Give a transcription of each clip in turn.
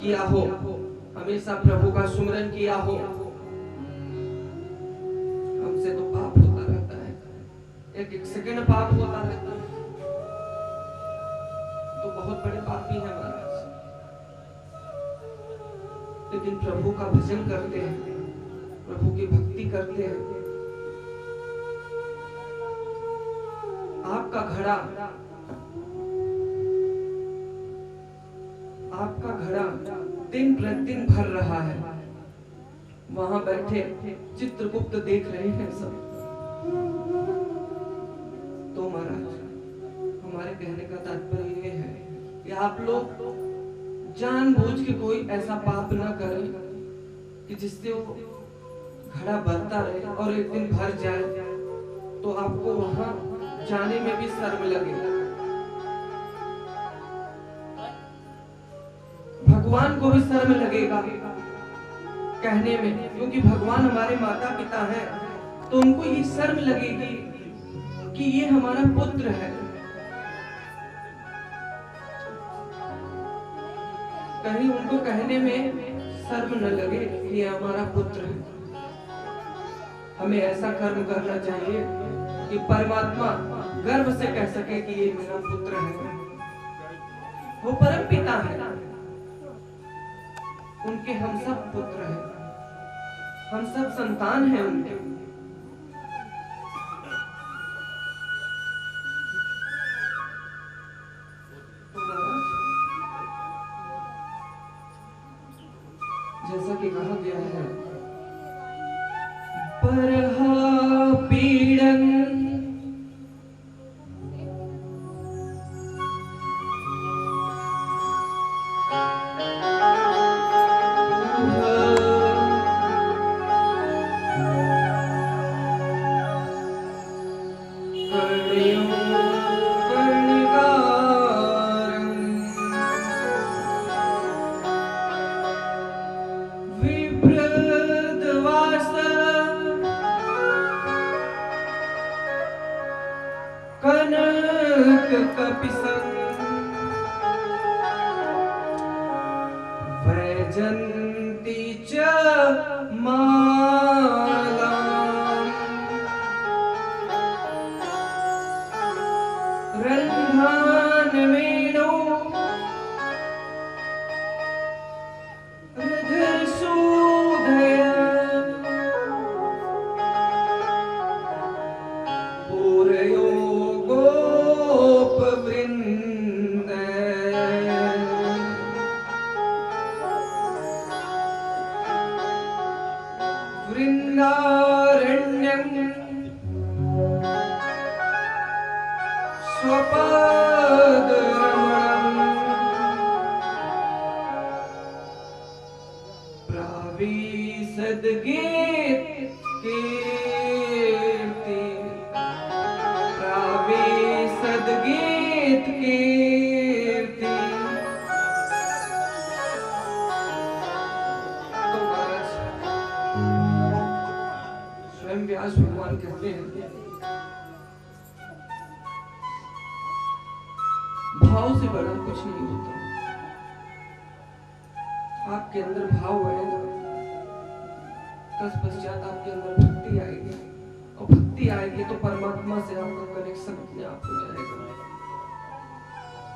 किया हो, हमेशा प्रभु का सुमिरन किया हो, हमसे तो पाप होता रहता है, एक एक सेकंड पाप होता रहता है, तो बहुत बड़े पापी हैं महाराज। लेकिन प्रभु का भजन करते हैं, प्रभु की भक्ति करते हैं, आपका घड़ा दिन प्रतिदिन भर रहा है। वहां बैठे चित्रगुप्त देख रहे हैं सब। तो महाराज, हमारे कहने का तात्पर्य ये है कि आप लोग जानबूझ के कोई ऐसा पाप न करें कि जिससे वो घड़ा भरता रहे और एक दिन भर जाए तो आपको वहां जाने में भी शर्म लगे। भगवान को भी शर्म लगेगा कहने में, क्योंकि भगवान हमारे माता पिता हैं, तो उनको ये शर्म लगेगी कि ये हमारा पुत्र है। कहीं उनको कहने में शर्म न लगे कि ये हमारा पुत्र है। हमें ऐसा कर्म करना चाहिए कि परमात्मा गर्व से कह सके कि ये मेरा पुत्र है। वो परम पिता है, उनके हम सब पुत्र हैं, हम सब संतान हैं उनके। जैसा कि कहा गया है, परहा पीड़न कनक कपिसन वैजंती च माला रंधान वेणु हृदय सुधया पूरयो वृंदारण्यं स्वपदरमणं प्राविशद्गीत कीर्ति। स्वयं व्यास भगवान कहते हैं, भाव से बड़ा कुछ नहीं होता। आपके अंदर भाव आएगा, तत्पश्चात आपके अंदर भक्ति आएगी, और भक्ति आएगी तो परमात्मा से आपका कनेक्शन अपने आप हो जाएगा,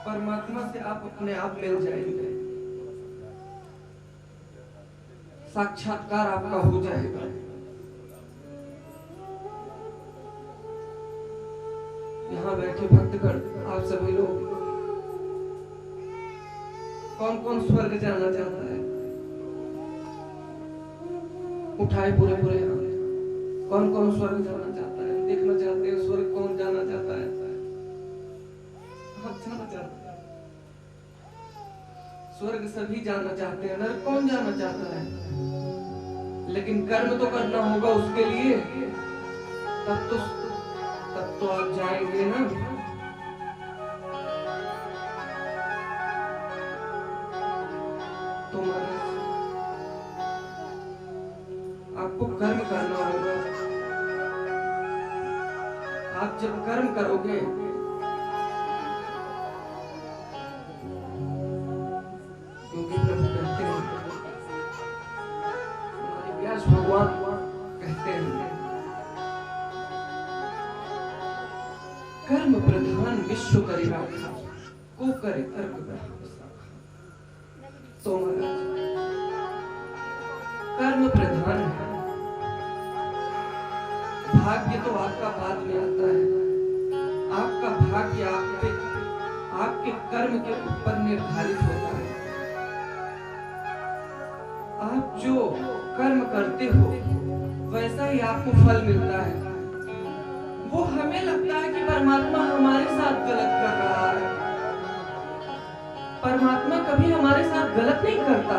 परमात्मा से आप अपने आप मिल जाएंगे, साक्षात्कार आपका हो जाएगा। यहाँ बैठे भक्तगण, आप सभी लोग, कौन कौन स्वर्ग जाना चाहता है? उठाए पूरे पूरे हाथ। कौन कौन स्वर्ग जाना चाहता है? देखना चाहते हैं स्वर्ग कौन जाना चाहता है? जाना चाहता है स्वर्ग, सभी जाना चाहते हैं। नरक कौन जाना चाहता है? लेकिन कर्म तो करना होगा उसके लिए, तब तो आप जाएंगे ना। तो आपको कर्म करना होगा। आप जब कर्म करोगे, क्योंकि प्रभु कहते महाराज भगवान कहते हैं, कर्म प्रधान विश्व करि राखा, को करे तर्क ब्रह्म शाखा। तो महाराज कर्म प्रधान है, भाग्य तो आपका बाद में आता है। आपका भाग्य आपके कर्म के ऊपर निर्धारित होता है। आप जो कर्म करते हो वैसा ही आपको फल मिलता है। वो हमें लगता है कि परमात्मा हमारे साथ गलत कर रहा है। परमात्मा कभी हमारे साथ गलत नहीं करता।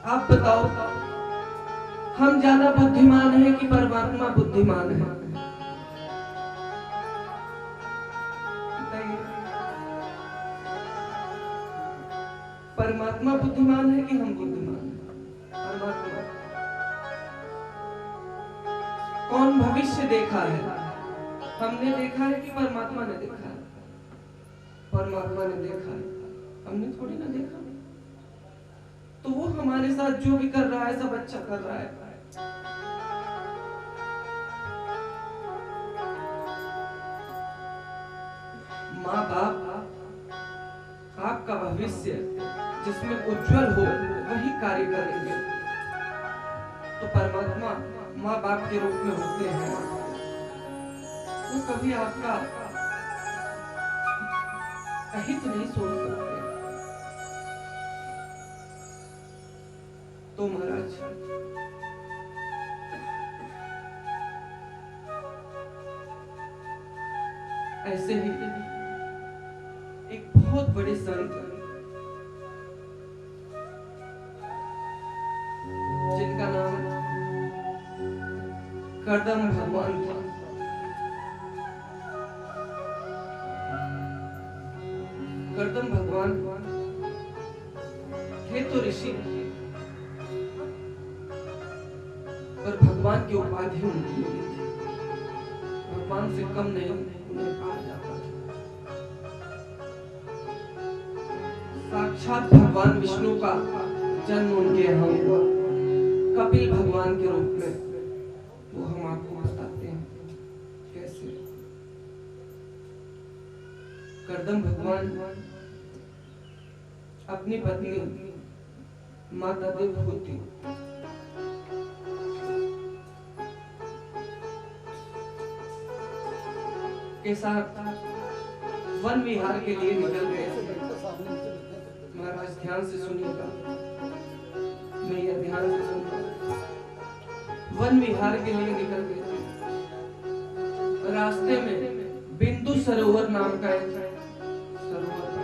आप बताओ, हम ज्यादा बुद्धिमान हैं कि परमात्मा बुद्धिमान है? परमात्मा बुद्धिमान है कि हम बुद्धिमान हैं? परमात्मा। कौन भविष्य देखा है? हमने देखा है कि परमात्मा ने देखा है? परमात्मा ने देखा है, हमने थोड़ी ना देखा। तो वो हमारे साथ जो भी कर रहा है सब अच्छा कर रहा है। माँ बाप आपका भविष्य जिसमें उज्जवल हो वही कार्य करेंगे। तो परमात्मा माँ बाप के रूप में होते हैं। वो कभी आपका अहित नहीं सोच सकते। तो महाराज ऐसे ही एक बहुत बड़े संत जिनका नाम कर्दम भगवान था। कर्दम भगवान थे तो ऋषि, पर भगवान की उपाधि उनकी थी। भगवान से कम नहीं उन्हें कहा जाता था। साक्षात भगवान विष्णु का जन्म उनके यहाँ हुआ, कपिल भगवान के रूप में। वो हम आपको बताते हैं कैसे। कर्दम भगवान अपनी पत्नी माता देवहूति के साथ वन विहार के लिए निकल गए। महाराज ध्यान से सुनिएगा, मैया ध्यान से सुनिएगा। वन विहार के लिए निकल गए थे। रास्ते में बिंदु सरोवर नाम का एक सरोवर था।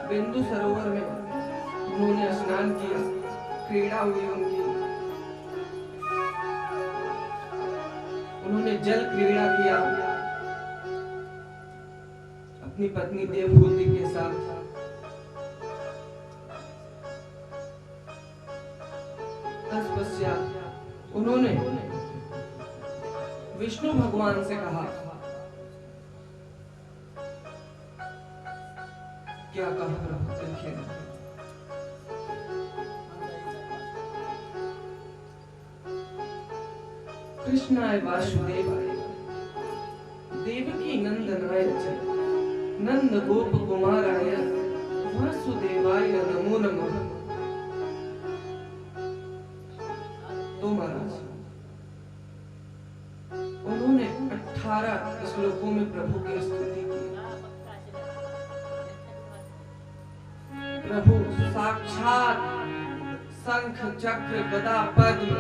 बिंदु सरोवर में उन्होंने स्नान किया, क्रीड़ा हुई उनकी। उन्होंने जल क्रीड़ा किया अपनी पत्नी देवहूति के साथ। तत्पश्चात उन्होंने विष्णु भगवान से कहा, क्या कहा प्रभु देखिए। कृष्णाय वासुदेवाय देवकी नंदनाय च नंद गोप कुमाराय वासुदेवाय नमो नमः। तो महाराज उन्होंने 18 श्लोकों में प्रभु की स्तुति की। प्रभु साक्षात शंख चक्र गदा पद्म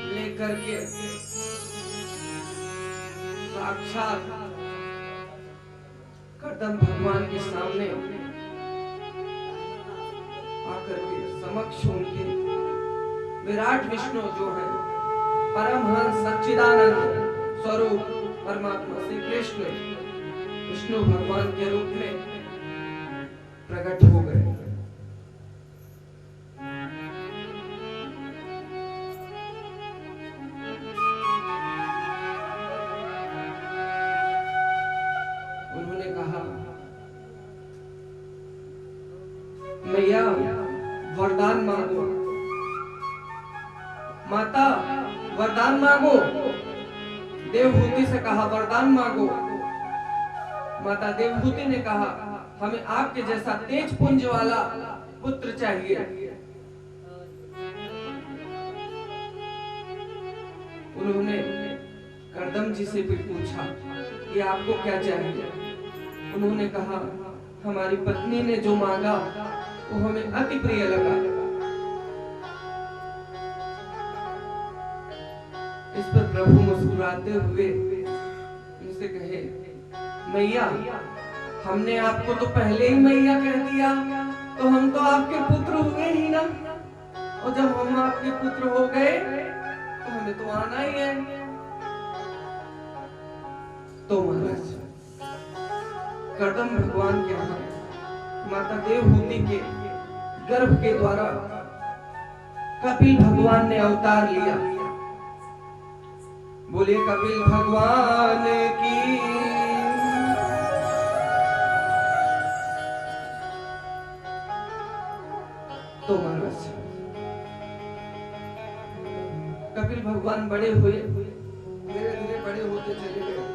लेकर के साक्षात कर्दम भगवान के सामने आकर के समक्ष उनके विराट विष्णु जो है परमहंस सच्चिदानंद स्वरूप परमात्मा श्री कृष्ण विष्णु भगवान के रूप में प्रकट हो गए। मैया वरदान मांगो, माता वरदान मांगो। देवहूति से कहा वरदान मांगो। माता देवहूति ने कहा हमें आपके जैसा तेज पुंज वाला पुत्र चाहिए। उन्होंने कर्दम जी से भी पूछा कि आपको क्या चाहिए। उन्होंने कहा हमारी पत्नी ने जो मांगा वो हमें अति प्रिय लगा। इस पर प्रभु मुस्कुराते हुए उनसे कहे मैया हमने आपको तो पहले ही मैया कह दिया, तो हम तो आपके पुत्र हुए ही ना, और जब हम आपके पुत्र हो गए तो हमें तो आना ही है। तो महाराज कर्दम भगवान के यहाँ माता देवहूति के गर्भ के द्वारा कपिल भगवान ने अवतार लिया। बोलिए कपिल भगवान की। तो महाराज कपिल भगवान बड़े हुए, धीरे धीरे बड़े होते चले गए,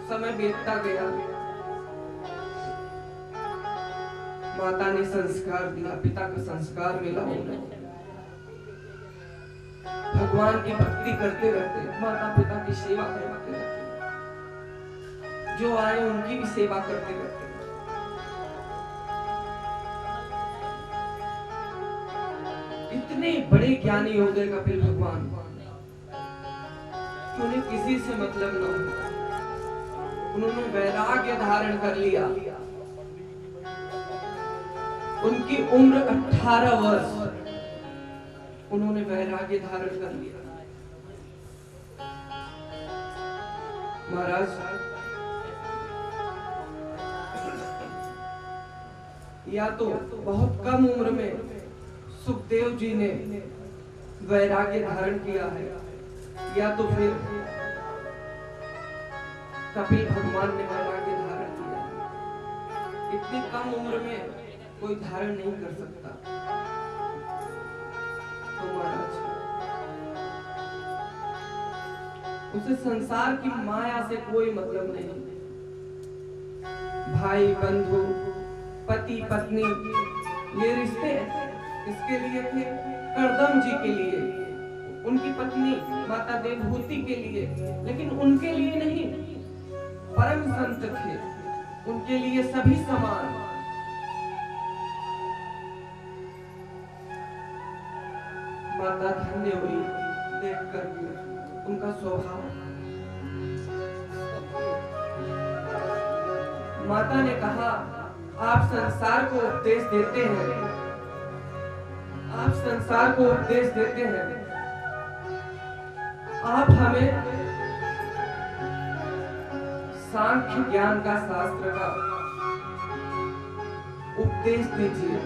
समय बीतता गया। माता ने संस्कार दिया, पिता का संस्कार मिला उन्हें। भगवान की भक्ति करते रहते, माता पिता की सेवा करते रहते, जो आए उनकी भी सेवा करते रहते। इतने बड़े ज्ञानी हो गए कपिल भगवान, उन्हें किसी से मतलब न हो। उन्होंने वैराग्य धारण कर लिया। उनकी उम्र 18 वर्ष, उन्होंने वैराग्य धारण कर लिया। महाराज या तो बहुत कम उम्र में सुखदेव जी ने वैराग्य धारण किया है, या तो फिर कपिल भगवान ने वैराग्य धारण किया। इतनी कम उम्र में कोई धारण नहीं कर सकता। तो महाराज उसे संसार की माया से कोई मतलब नहीं। भाई बंधु पति पत्नी ये रिश्ते इसके लिए थे, कर्दम जी के लिए, उनकी पत्नी माता देवहूति के लिए, लेकिन उनके लिए नहीं। परम संत थे, उनके लिए सभी समान। माता धन्य हुई देखकर उनका स्वभाव। माता ने कहा आप संसार को उपदेश देते हैं, आप संसार को उपदेश देते हैं, आप हमें सांख्य ज्ञान का शास्त्र का उपदेश दीजिए।